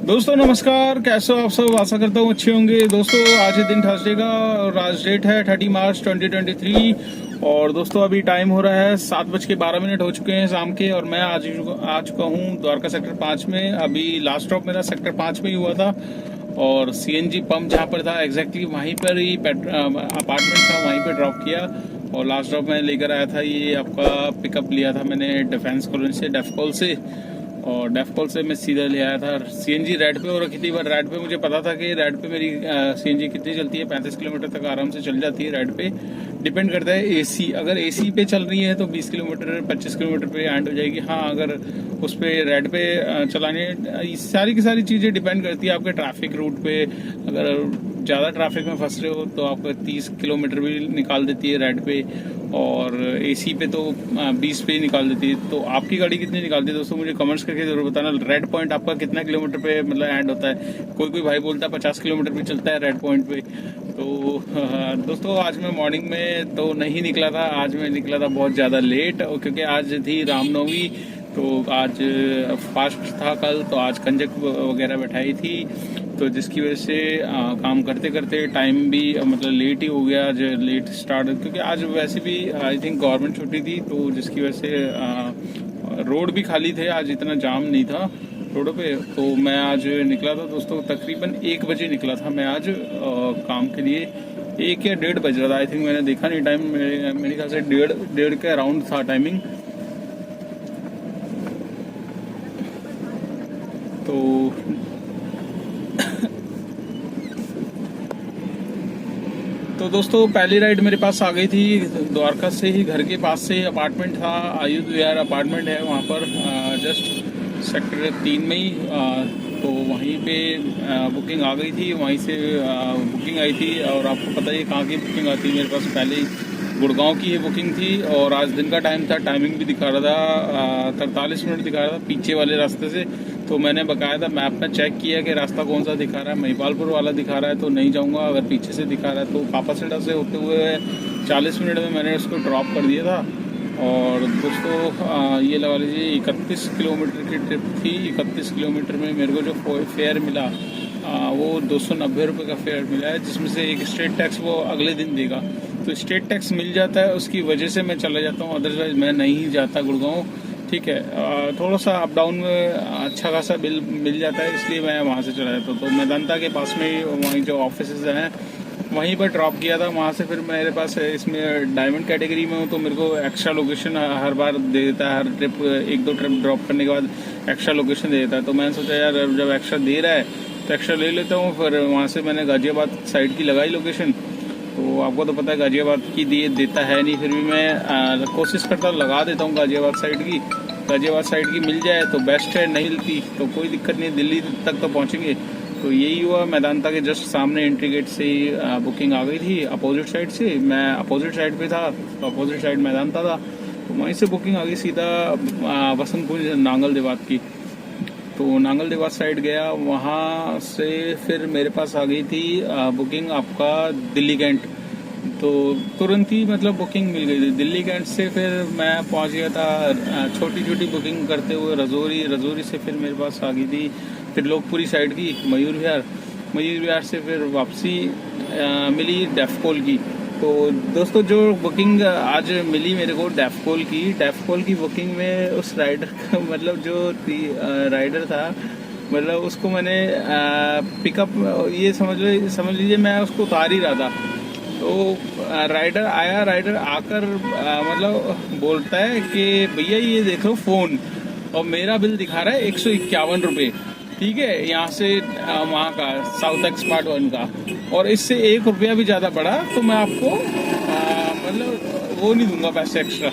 दोस्तों नमस्कार, कैसे हो आप सब। आशा करता हूँ अच्छे होंगे। दोस्तों आज है दिन थर्सडे का और आज डेट है 30 मार्च 2023 और दोस्तों अभी टाइम हो रहा है 7:12 हो चुके हैं शाम के। और मैं आज आ चुका हूँ द्वारका सेक्टर 5 में। अभी लास्ट स्टॉप मेरा सेक्टर 5 में ही हुआ था और सीएनजी पंप जहाँ पर था एग्जैक्टली वहीं पर ही अपार्टमेंट था, वहीं पर ड्रॉप किया। और लास्ट ड्रॉप मैं लेकर आया था, ये आपका पिकअप लिया था मैंने डिफेंस कॉलोनी से, डेफकॉल से। और डेफकॉल से मैं सीधा ले आया था। सीएनजी रेड पे हो रखी थी, पर रेड पे मुझे पता था कि रेड पे मेरी सीएनजी कितनी चलती है, 35 किलोमीटर तक आराम से चल जाती है रेड पे। डिपेंड करता है एसी, अगर एसी पे चल रही है तो 20 किलोमीटर 25 किलोमीटर पे एंड हो जाएगी। हाँ, अगर उस पर रेड पे चलाने, सारी की सारी चीज़ें डिपेंड करती है आपके ट्रैफिक रूट पे। अगर ज़्यादा ट्रैफिक में फंस रहे हो तो आपको 30 किलोमीटर भी निकाल देती है रेड पे, और एसी पे तो 20 पे ही निकाल देती है। तो आपकी गाड़ी कितनी निकालती है दोस्तों, मुझे कमेंट्स करके जरूर बताना। रेड पॉइंट आपका कितना किलोमीटर पे मतलब एंड होता है। कोई भाई बोलता है 50 किलोमीटर भी चलता है रेड पॉइंट पे। तो दोस्तों आज मैं मॉर्निंग में तो नहीं निकला था, आज मैं निकला था बहुत ज़्यादा लेट, क्योंकि आज थी रामनवमी। तो आज फास्ट था कल, तो आज कंजक वगैरह बैठाई थी, तो जिसकी वजह से काम करते करते टाइम भी मतलब लेट ही हो गया। आज लेट स्टार्ट, क्योंकि आज वैसे भी आई थिंक गवर्नमेंट छुट्टी थी, तो जिसकी वजह से रोड भी खाली थे, आज इतना जाम नहीं था रोडों पे। तो मैं आज निकला था दोस्तों, तकरीबन 1 बजे निकला था मैं आज काम के लिए। 1 या 1:30 बज रहा था आई थिंक, मैंने देखा नहीं टाइम, मेरे ख्याल से 1:30 के अराउंड था टाइमिंग। तो दोस्तों पहली राइड मेरे पास आ गई थी द्वारका से ही, घर के पास से ही अपार्टमेंट था, आयुध विहार अपार्टमेंट है वहाँ पर, जस्ट सेक्टर 3 में ही। तो वहीं पे बुकिंग आ गई थी, वहीं से बुकिंग आई थी। और आपको पता ही कहाँ की बुकिंग आती है, मेरे पास पहले ही गुड़गांव की ही बुकिंग थी। और आज दिन का टाइम था, टाइमिंग भी दिखा रहा था 43 मिनट दिखा रहा था पीछे वाले रास्ते से। तो मैंने बकायदा मैप में चेक किया कि रास्ता कौन सा दिखा रहा है, महिपालपुर वाला दिखा रहा है तो नहीं जाऊंगा, अगर पीछे से दिखा रहा है तो पापासेड़ा से होते हुए 40 मिनट में मैंने उसको ड्रॉप कर दिया था। और दोस्तों ये लगा लीजिए 31 किलोमीटर की ट्रिप थी। 31 किलोमीटर में मेरे को जो फेयर मिला वो 290 रुपये का फेयर मिला है, जिसमें से एक स्टेट टैक्स वो अगले दिन देगा। तो स्टेट टैक्स मिल जाता है, उसकी वजह से मैं चला जाता हूँ, अदरवाइज मैं नहीं जाता गुड़गांव। ठीक है, थोड़ा सा अप डाउन में अच्छा खासा बिल मिल जाता है, इसलिए मैं वहाँ से चला जाता हूँ। तो मैदानता के पास में ही वहीं जो ऑफिस हैं वहीं पर ड्रॉप किया था। वहाँ से फिर मेरे पास इसमें डायमंड कैटेगरी में हूँ, तो मेरे को एक्स्ट्रा लोकेशन हर बार दे देता है, हर ट्रिप 1-2 ट्रिप ड्रॉप करने के बाद एक्स्ट्रा लोकेशन दे देता है। तो मैंने सोचा यार जब एक्स्ट्रा दे रहा है तो एक्स्ट्रा ले लेता हूँ। फिर वहाँ से मैंने गाजियाबाद साइड की लगाई लोकेशन। तो आपको तो पता है गाजियाबाद की देता है नहीं, फिर भी मैं कोशिश करता लगा देता हूँ गाजियाबाद साइड की। गाजियाबाद साइड की मिल जाए तो बेस्ट है, नहीं मिलती तो कोई दिक्कत नहीं, दिल्ली तक तो पहुँचेंगे। तो यही हुआ, मैदानता के जस्ट सामने एंट्री गेट से ही बुकिंग आ गई थी अपोजिट साइड से। मैं अपोजिट साइड पे था, तो अपोजिट साइड मैदानता था, तो वहीं से बुकिंग आ गई सीधा वसंत कुंज नांगल देवात की। तो नांगल देवात साइड गया, वहाँ से फिर मेरे पास आ गई थी बुकिंग आपका दिल्ली कैंट। तो तुरंत ही मतलब बुकिंग मिल गई थी दिल्ली कैंट से। फिर मैं पहुंच गया था छोटी छोटी बुकिंग करते हुए रजौरी से फिर मेरे पास आ गई थी त्रिलोकपुरी साइड की मयूर विहार से फिर वापसी मिली डेफकॉल की। तो दोस्तों जो बुकिंग आज मिली मेरे को डेफकॉल की बुकिंग में उस राइडर का मतलब जो राइडर था, मतलब उसको मैंने पिकअप, ये समझ लीजिए मैं उसको उतार ही रहा था। तो राइडर आया, राइडर आकर मतलब बोलता है कि भैया ये देखो फ़ोन, और मेरा बिल दिखा रहा है 151 रुपये। ठीक है, यहाँ से वहाँ का साउथ एक्सपार्ट 1 का, और इससे 1 रुपया भी ज़्यादा पड़ा तो मैं आपको मतलब वो नहीं दूंगा पैसे एक्स्ट्रा।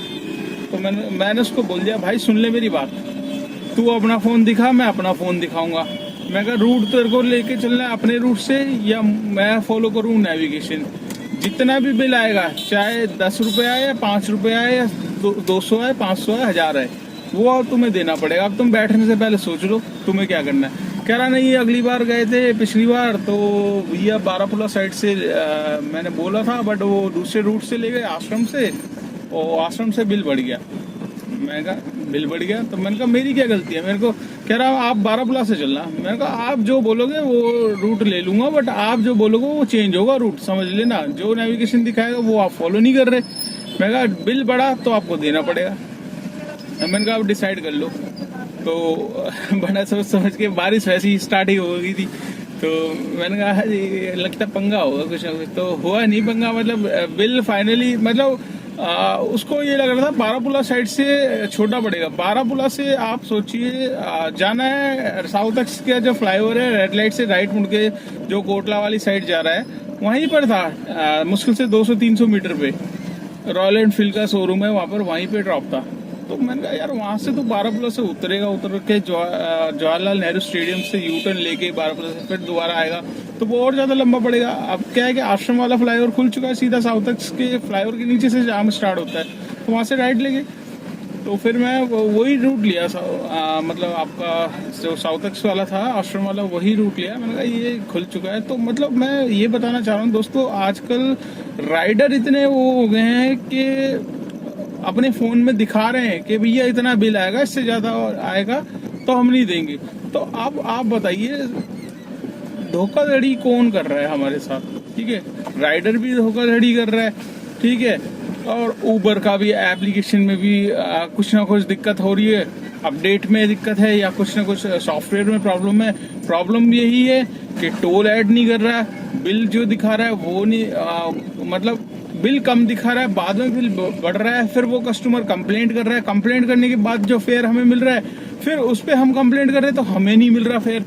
तो मैंने उसको बोल दिया भाई सुन ले मेरी बात, तू अपना फ़ोन दिखा, मैं अपना फ़ोन दिखाऊंगा। मैं कहा रूट तेरे को लेके चलना है अपने रूट से या मैं फॉलो करूँ नेविगेशन। जितना भी बिल आएगा, चाहे 10 रुपये आए या 5 रुपये आए या 200 आए, 500 आए, 1000 आए, वो तुम्हें देना पड़ेगा। अब तुम बैठने से पहले सोच लो तुम्हें क्या करना है। कह रहा नहीं, अगली बार गए थे पिछली बार तो भैया बारापुला साइड से मैंने बोला था, बट वो दूसरे रूट से ले गए आश्रम से, और आश्रम से बिल बढ़ गया। मैं कहा बिल बढ़ गया। तो मैंने कहा मेरी क्या गलती है? मेरे को कह रहा आप बारापुला से चलना। मैंने कहा आप जो बोलोगे वो रूट ले लूंगा, बट आप जो बोलोगे वो चेंज होगा रूट, समझ लेना। जो नेविगेशन दिखाएगा वो आप फॉलो नहीं कर रहे। मैंने कहा बिल बढ़ा तो आपको देना पड़ेगा। मैंने कहा आप डिसाइड कर लो। तो बड़ा सोच समझ के, बारिश वैसे ही स्टार्ट ही हो गई थी, तो मैंने कहा जी लगता पंगा होगा कुछ ना कुछ। तो हुआ नहीं पंगा, मतलब बिल फाइनली, मतलब उसको ये लग रहा था बारापुला साइड से छोटा पड़ेगा। बारापुला से आप सोचिए जाना है साउथ एक्स का जो फ्लाईओवर है, रेड लाइट से राइट मुड़ के जो कोटला वाली साइड जा रहा है, वहीं पर था। मुश्किल से 200-300 मीटर पे रॉयल एनफील्ड का शोरूम है, वहां पर, वहीं पे ड्रॉप था। तो मैंने कहा यार वहां से तो बारापुला से उतरेगा, उतर के जवाहरलाल नेहरू स्टेडियम से यू टर्न लेके बारापुला से फिर दोबारा आएगा, तो वो और ज्यादा लंबा पड़ेगा। अब क्या है कि आश्रम वाला फ्लाईओवर खुल चुका है, सीधा साउथ एक्स के फ्लाईओवर के नीचे से जाम स्टार्ट होता है, तो वहां से राइट लेके, तो फिर मैं वही रूट लिया। मतलब आपका जो साउथ एक्स वाला था, आश्रम वाला, वही रूट लिया। मैंने कहा ये खुल चुका है। तो मतलब मैं ये बताना चाह रहा हूँ दोस्तों, आजकल राइडर इतने वो हो गए हैं कि अपने फोन में दिखा रहे हैं कि भैया इतना बिल आएगा, इससे ज्यादा आएगा तो हम नहीं देंगे। तो अब आप बताइए धोखाधड़ी कौन कर रहा है हमारे साथ? ठीक है, राइडर भी धोखाधड़ी कर रहा है, ठीक है, और उबर का भी एप्लीकेशन में भी कुछ ना कुछ दिक्कत हो रही है, अपडेट में दिक्कत है या कुछ ना कुछ सॉफ्टवेयर में प्रॉब्लम है। प्रॉब्लम यही है कि टोल ऐड नहीं कर रहा है, बिल जो दिखा रहा है वो नहीं, मतलब बिल कम दिखा रहा है, बाद में बिल बढ़ रहा है, फिर वो कस्टमर कंप्लेंट कर रहा है, कंप्लेंट करने के बाद जो फेयर हमें मिल रहा है, फिर उस पर हम कंप्लेंट कर रहे हैं तो हमें नहीं मिल रहा फेयर।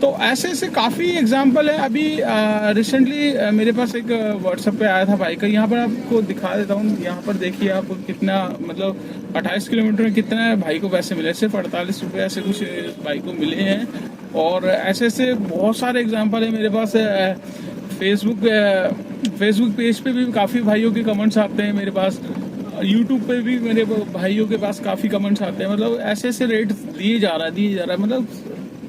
तो ऐसे ऐसे काफी एग्जाम्पल है। अभी रिसेंटली मेरे पास एक व्हाट्सएप पे आया था भाई का, यहाँ पर आपको दिखा देता हूँ। यहाँ पर देखिए आप कितना, मतलब 28 किलोमीटर में कितना भाई को पैसे मिले, सिर्फ 48 रुपये ऐसे कुछ भाई को मिले हैं। और ऐसे ऐसे बहुत सारे एग्जाम्पल है मेरे पास। फेसबुक पेज पे भी काफी भाइयों के कमेंट्स आते हैं मेरे पास, यूट्यूब पे भी मेरे भाइयों के पास काफी कमेंट्स आते हैं। मतलब ऐसे ऐसे रेट दिए जा रहा है, मतलब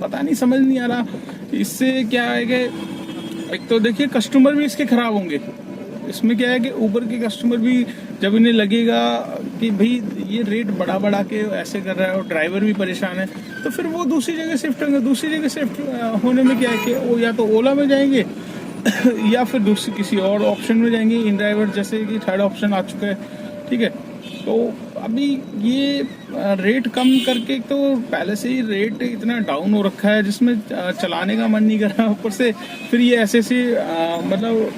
पता नहीं, समझ नहीं आ रहा इससे क्या है कि एक तो देखिए कस्टमर भी इसके खराब होंगे। इसमें क्या है कि ऊबर के कस्टमर भी जब इन्हें लगेगा कि भाई ये रेट बढ़ा के ऐसे कर रहा है और ड्राइवर भी परेशान है, तो फिर वो दूसरी जगह शिफ्ट होंगे। दूसरी जगह शिफ्ट होने में क्या है कि वो या तो ओला में जाएंगे या फिर दूसरी किसी और ऑप्शन में जाएंगे, इन ड्राइवर, जैसे कि थर्ड ऑप्शन आ चुका है, ठीक है। तो अभी ये रेट कम करके, तो पहले से ही रेट इतना डाउन हो रखा है जिसमें चलाने का मन नहीं कर रहा, ऊपर से फिर ये ऐसे मतलब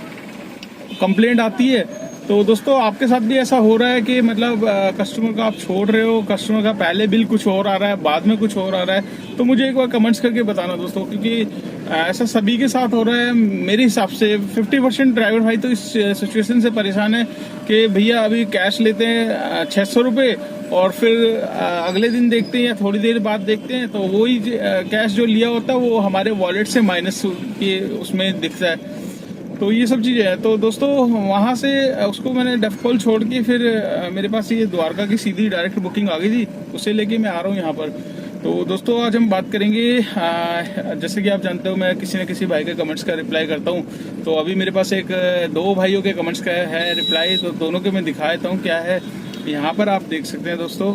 कंप्लेंट आती है। तो दोस्तों आपके साथ भी ऐसा हो रहा है कि मतलब कस्टमर का आप छोड़ रहे हो, कस्टमर का पहले बिल कुछ और आ रहा है, बाद में कुछ और आ रहा है, तो मुझे एक बार कमेंट्स करके बताना दोस्तों, क्योंकि ऐसा सभी के साथ हो रहा है। मेरे हिसाब से 50% ड्राइवर भाई तो इस सिचुएशन से परेशान है कि भैया अभी कैश लेते हैं 600 रुपये और फिर अगले दिन देखते हैं या थोड़ी देर बाद देखते हैं तो वही कैश जो लिया होता है वो हमारे वॉलेट से माइनस के उसमें दिखता है। तो ये सब चीज़ें हैं। तो दोस्तों वहाँ से उसको मैंने डेफकॉल छोड़ के फिर मेरे पास ये द्वारका की सीधी डायरेक्ट बुकिंग आ गई थी, उसे लेके मैं आ रहा हूँ यहाँ पर। तो दोस्तों आज हम बात करेंगे, जैसे कि आप जानते हो मैं किसी न किसी भाई के कमेंट्स का रिप्लाई करता हूँ। तो अभी मेरे पास एक 2 भाइयों के कमेंट्स का है रिप्लाई, तो दोनों के मैं दिखा देता हूँ क्या है। यहाँ पर आप देख सकते हैं दोस्तों,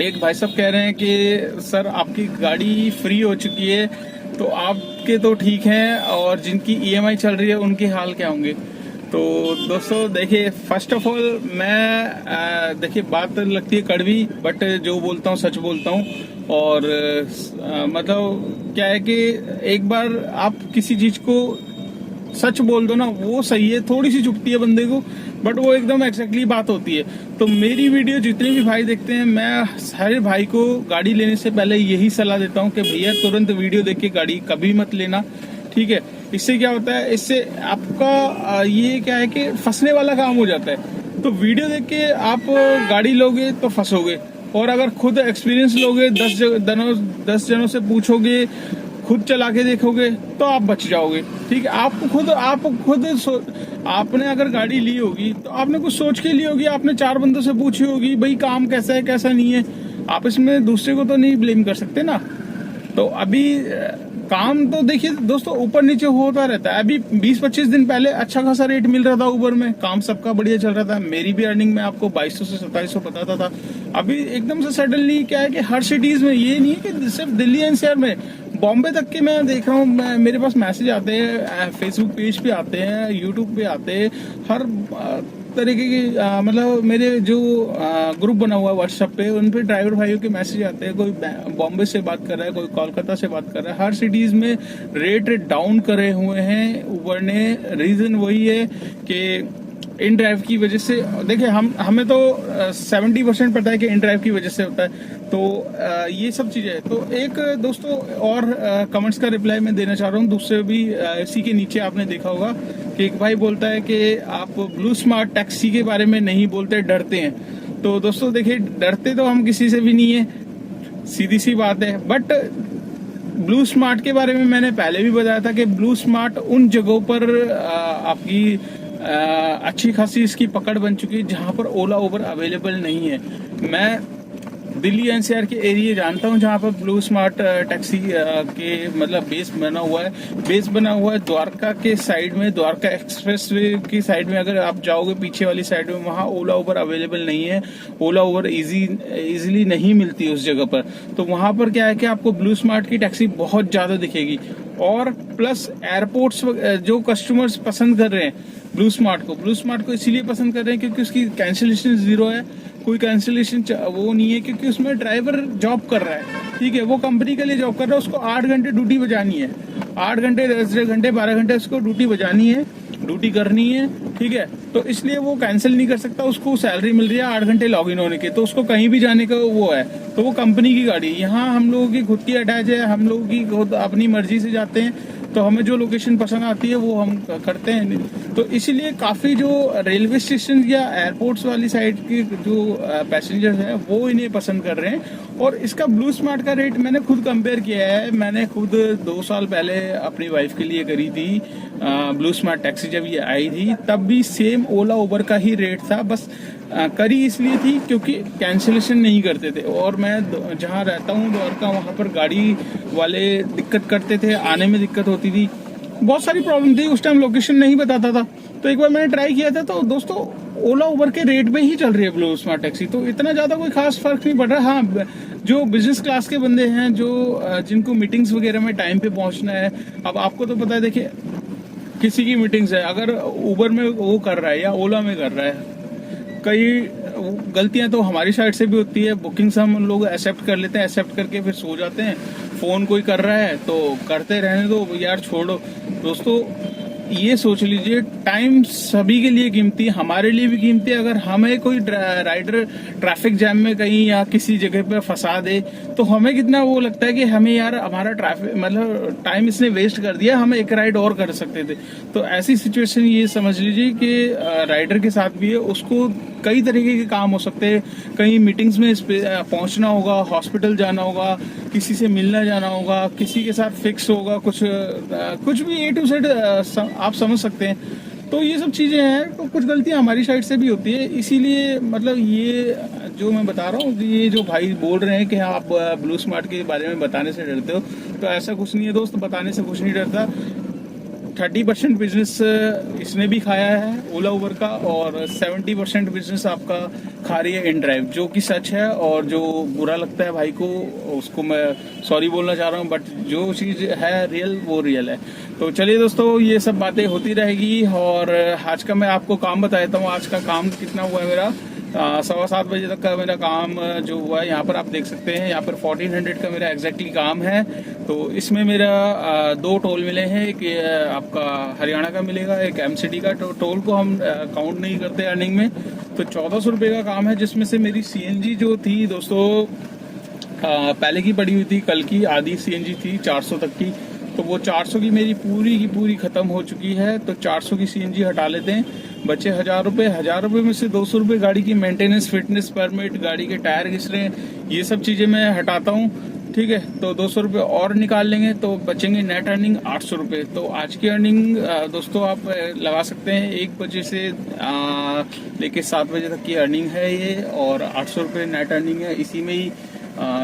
एक भाई साहब कह रहे हैं कि सर आपकी गाड़ी फ्री हो चुकी है, तो आपके तो ठीक हैं और जिनकी EMI चल रही है उनके हाल क्या होंगे। तो दोस्तों देखिए, फर्स्ट ऑफ ऑल मैं देखिए बात लगती है कड़वी, बट जो बोलता हूँ सच बोलता हूँ। और मतलब क्या है कि एक बार आप किसी चीज को सच बोल दो ना, वो सही है, थोड़ी सी चुभती है बंदे को, बट वो एकदम एक्जैक्टली बात होती है। तो मेरी वीडियो जितने भी भाई देखते हैं, मैं सारे भाई को गाड़ी लेने से पहले यही सलाह देता हूँ कि भैया तुरंत वीडियो देख के गाड़ी कभी मत लेना, ठीक है। इससे क्या होता है, इससे आपका ये क्या है कि फंसने वाला काम हो जाता है। तो वीडियो देख के आप गाड़ी लोगे तो फंसोगे, और अगर खुद एक्सपीरियंस लोगे, 10 जनों से पूछोगे, खुद चला के देखोगे तो आप बच जाओगे, ठीक है। आपने अगर गाड़ी ली होगी तो आपने कुछ सोच के ली होगी, आपने 4 बंदों से पूछी होगी भाई काम कैसा है कैसा नहीं है, आप इसमें दूसरे को तो नहीं ब्लेम कर सकते ना। तो अभी काम तो देखिए दोस्तों ऊपर नीचे होता रहता है। अभी 20-25 दिन पहले अच्छा खासा रेट मिल रहा था उबर में, काम सबका बढ़िया चल रहा था। मेरी भी अर्निंग में आपको 2200 से 2700 बताता था। अभी एकदम से सडनली क्या है कि हर सिटीज में, ये नहीं है कि सिर्फ दिल्ली एनसीआर में, बॉम्बे तक के मैं देख रहा हूँ, मेरे पास मैसेज आते हैं, फेसबुक पेज पे आते हैं, यूट्यूब पे आते हैं, हर तरीके की मतलब मेरे जो ग्रुप बना हुआ है व्हाट्सएप पे, उन पे ड्राइवर भाइयों के मैसेज आते हैं। कोई बॉम्बे से बात कर रहा है, कोई कोलकाता से बात कर रहा है। हर सिटीज में रेट डाउन करे हुए हैं उबर ने। रीजन वही है कि इन ड्राइव की वजह से, देखिए हमें तो 70% पता है कि इन ड्राइव की वजह से होता है। तो ये सब चीजें। तो एक दोस्तों और कमेंट्स का रिप्लाई मैं देना चाह रहा हूँ। दूसरे भी इसी के नीचे आपने देखा होगा कि एक भाई बोलता है कि आप ब्लू स्मार्ट टैक्सी के बारे में नहीं बोलते, डरते हैं। तो दोस्तों देखिए, डरते तो हम किसी से भी नहीं है, सीधी सी बात है। बट ब्लू स्मार्ट के बारे में मैंने पहले भी बताया था कि ब्लू स्मार्ट उन जगहों पर आपकी अच्छी खासी इसकी पकड़ बन चुकी है जहां पर ओला उबर अवेलेबल नहीं है। मैं दिल्ली एनसीआर के एरिया जानता हूं जहां पर ब्लू स्मार्ट टैक्सी के मतलब बेस बना हुआ है। बेस बना हुआ है द्वारका के साइड में, द्वारका एक्सप्रेस वे की साइड में। अगर आप जाओगे पीछे वाली साइड में, वहां ओला उबर अवेलेबल नहीं है। ओला उबर इजीली नहीं मिलती उस जगह पर। तो वहां पर क्या है कि आपको ब्लू स्मार्ट की टैक्सी बहुत ज्यादा दिखेगी। और प्लस एयरपोर्ट्स, जो कस्टमर्स पसंद कर रहे हैं ब्लू स्मार्ट को इसीलिए पसंद कर रहे हैं क्योंकि उसकी कैंसिलेशन 0 है। कोई कैंसिलेशन वो नहीं है, क्योंकि उसमें ड्राइवर जॉब कर रहा है, ठीक है, वो कंपनी के लिए जॉब कर रहा है। उसको 8 घंटे ड्यूटी बजानी है, 8 घंटे 10 घंटे 12 घंटे उसको ड्यूटी बजानी है, ड्यूटी करनी है, ठीक है। तो इसलिए वो कैंसिल नहीं कर सकता। उसको सैलरी मिल रही है 8 घंटे लॉग इन होने की, तो उसको कहीं भी जाने का वो है, तो वो कंपनी की गाड़ी है। यहाँ हम लोगों की खुद की अटैच है, हम लोगों की खुद अपनी मर्जी से जाते हैं। तो हमें जो लोकेशन पसंद आती है वो हम करते हैं। तो इसीलिए काफी जो रेलवे स्टेशन या एयरपोर्ट्स वाली साइड के जो पैसेंजर्स हैं वो इन्हें पसंद कर रहे हैं। और इसका ब्लू स्मार्ट का रेट मैंने खुद कंपेयर किया है। मैंने खुद 2 साल पहले अपनी वाइफ के लिए करी थी ब्लू स्मार्ट टैक्सी। जब ये आई थी तब भी सेम ओला उबर का ही रेट था। बस करी इसलिए थी क्योंकि कैंसिलेशन नहीं करते थे। और मैं जहाँ रहता हूँ द्वारका, वहाँ पर गाड़ी वाले दिक्कत करते थे, आने में दिक्कत होती थी, बहुत सारी प्रॉब्लम थी। उस टाइम लोकेशन नहीं बताता था। तो एक बार मैंने ट्राई किया था, तो दोस्तों ओला उबर के रेट में ही चल रही है ब्लू स्मार्ट टैक्सी। तो इतना ज्यादा कोई खास फर्क नहीं पड़ रहा। हाँ, जो बिजनेस क्लास के बंदे हैं, जो जिनको मीटिंग्स वगैरह में टाइम पे पहुंचना है, अब आपको तो पता है, देखिए किसी की मीटिंग्स है, अगर उबर में वो कर रहा है या ओला में कर रहा है, कई गलतियां तो हमारी साइड से भी होती है। बुकिंग्स हम लोग एक्सेप्ट कर लेते हैं, एक्सेप्ट करके फिर सो जाते हैं। फोन कोई कर रहा है तो करते रहने दो यार, छोड़ो। दोस्तों ये सोच लीजिए, टाइम सभी के लिए कीमती, हमारे लिए भी कीमती है। अगर हमें कोई राइडर ट्रैफिक जैम में कहीं या किसी जगह पे फंसा दे, तो हमें कितना वो लगता है कि हमें यार हमारा ट्रैफिक मतलब टाइम इसने वेस्ट कर दिया, हम एक राइड और कर सकते थे। तो ऐसी सिचुएशन ये समझ लीजिए कि राइडर के साथ भी है। उसको कई तरीके के काम हो सकते हैं, कहीं मीटिंग्स में पहुंचना होगा, हॉस्पिटल जाना होगा, किसी से मिलना जाना होगा, किसी के साथ फिक्स होगा, कुछ भी A to Z आप समझ सकते हैं। तो ये सब चीजें हैं। तो कुछ गलतियां हमारी साइड से भी होती है। इसीलिए मतलब ये जो मैं बता रहा हूँ, ये जो भाई बोल रहे हैं कि आप ब्लू स्मार्ट के बारे में बताने से डरते हो, तो ऐसा कुछ नहीं है दोस्त, बताने से कुछ नहीं डरता। 30% बिजनेस इसने भी खाया है ओला उबर का, और 70% बिजनेस आपका खा रही है इन ड्राइव, जो कि सच है। और जो बुरा लगता है भाई को, उसको मैं सॉरी बोलना चाह रहा हूँ, बट जो चीज है रियल वो रियल है। तो चलिए दोस्तों, ये सब बातें होती रहेगी। और आज का मैं आपको काम बता देता हूँ। आज का काम कितना हुआ है मेरा, 7:15 बजे तक का मेरा काम जो हुआ है, यहाँ पर आप देख सकते हैं। यहाँ पर 1400 का मेरा एग्जैक्टली काम है। तो इसमें मेरा 2 टोल मिले हैं। एक आपका हरियाणा का मिलेगा, एक MCD का। टोल को हम काउंट नहीं करते अर्निंग में। तो 1400 रुपये का काम है, जिसमें से मेरी CNG जो थी दोस्तों पहले की पड़ी हुई थी, कल की आधी CNG थी 400 तक की। तो वो 400 की मेरी पूरी की पूरी खत्म हो चुकी है। तो 400 की CNG हटा लेते हैं, बचे 1000 रुपये। 1000 रुपये में से 200 रुपये गाड़ी की मेंटेनेंस, फिटनेस परमिट, गाड़ी के टायर घिस रहे हैं, ये सब चीजें मैं हटाता हूँ, ठीक है। तो 200 रुपये और निकाल लेंगे, तो बचेंगे नेट अर्निंग 800 रुपये। तो आज की अर्निंग दोस्तों आप लगा सकते हैं 1 बजे से लेके 7 बजे तक की अर्निंग है ये, और 800 रुपये नेट अर्निंग है। इसी में ही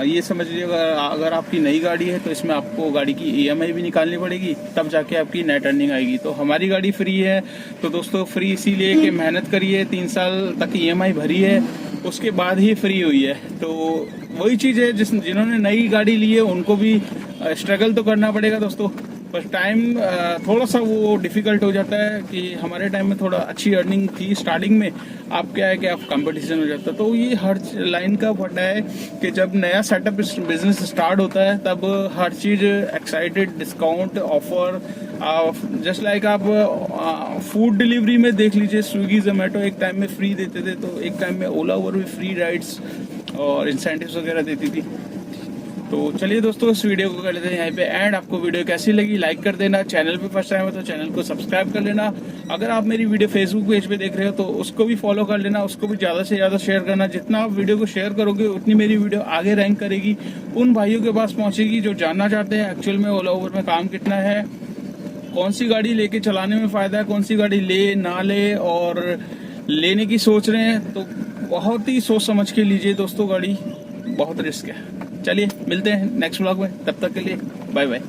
ये समझ लीजिए अगर आपकी नई गाड़ी है तो इसमें आपको गाड़ी की EMI भी निकालनी पड़ेगी, तब जाके आपकी नेट अर्निंग आएगी। तो हमारी गाड़ी फ्री है। तो दोस्तों फ्री इसीलिए कि मेहनत करी है, 3 साल तक EMI भरी है, उसके बाद ही फ्री हुई है। तो वही चीज़ है जिन्होंने नई गाड़ी ली है उनको भी स्ट्रगल तो करना पड़ेगा दोस्तों। पर टाइम थोड़ा सा वो डिफिकल्ट हो जाता है कि हमारे टाइम में थोड़ा अच्छी अर्निंग थी स्टार्टिंग में, आप क्या है कि आप कंपटीशन हो जाता है। तो ये हर लाइन का फटा है कि जब नया सेटअप बिजनेस स्टार्ट होता है तब हर चीज़ excited, discount, offer, just like आप फूड डिलीवरी में देख लीजिए, स्विगी जोमेटो एक टाइम में फ्री देते थे, तो एक टाइम में ओला उबर भी फ्री राइड्स और इंसेंटिव्स वगैरह देती थी। तो चलिए दोस्तों इस वीडियो को कर लेते हैं यहीं पे एंड। आपको वीडियो कैसी लगी लाइक कर देना, चैनल पे फर्स्ट टाइम है तो चैनल को सब्सक्राइब कर लेना। अगर आप मेरी वीडियो फेसबुक पेज पे देख रहे हो तो उसको भी फॉलो कर लेना, उसको भी ज़्यादा से ज़्यादा शेयर करना। जितना आप वीडियो को शेयर करोगे उतनी मेरी वीडियो आगे रैंक करेगी, उन भाइयों के पास पहुँचेगी जो जानना चाहते हैं एक्चुअल में ओला उबर में काम कितना है, कौन सी गाड़ी लेके चलाने में फ़ायदा है, कौन सी गाड़ी ले ना ले, और लेने की सोच रहे हैं तो बहुत ही सोच समझ के लीजिए दोस्तों, गाड़ी बहुत रिस्क है। चलिए मिलते हैं नेक्स्ट व्लॉग में, तब तक के लिए बाय बाय।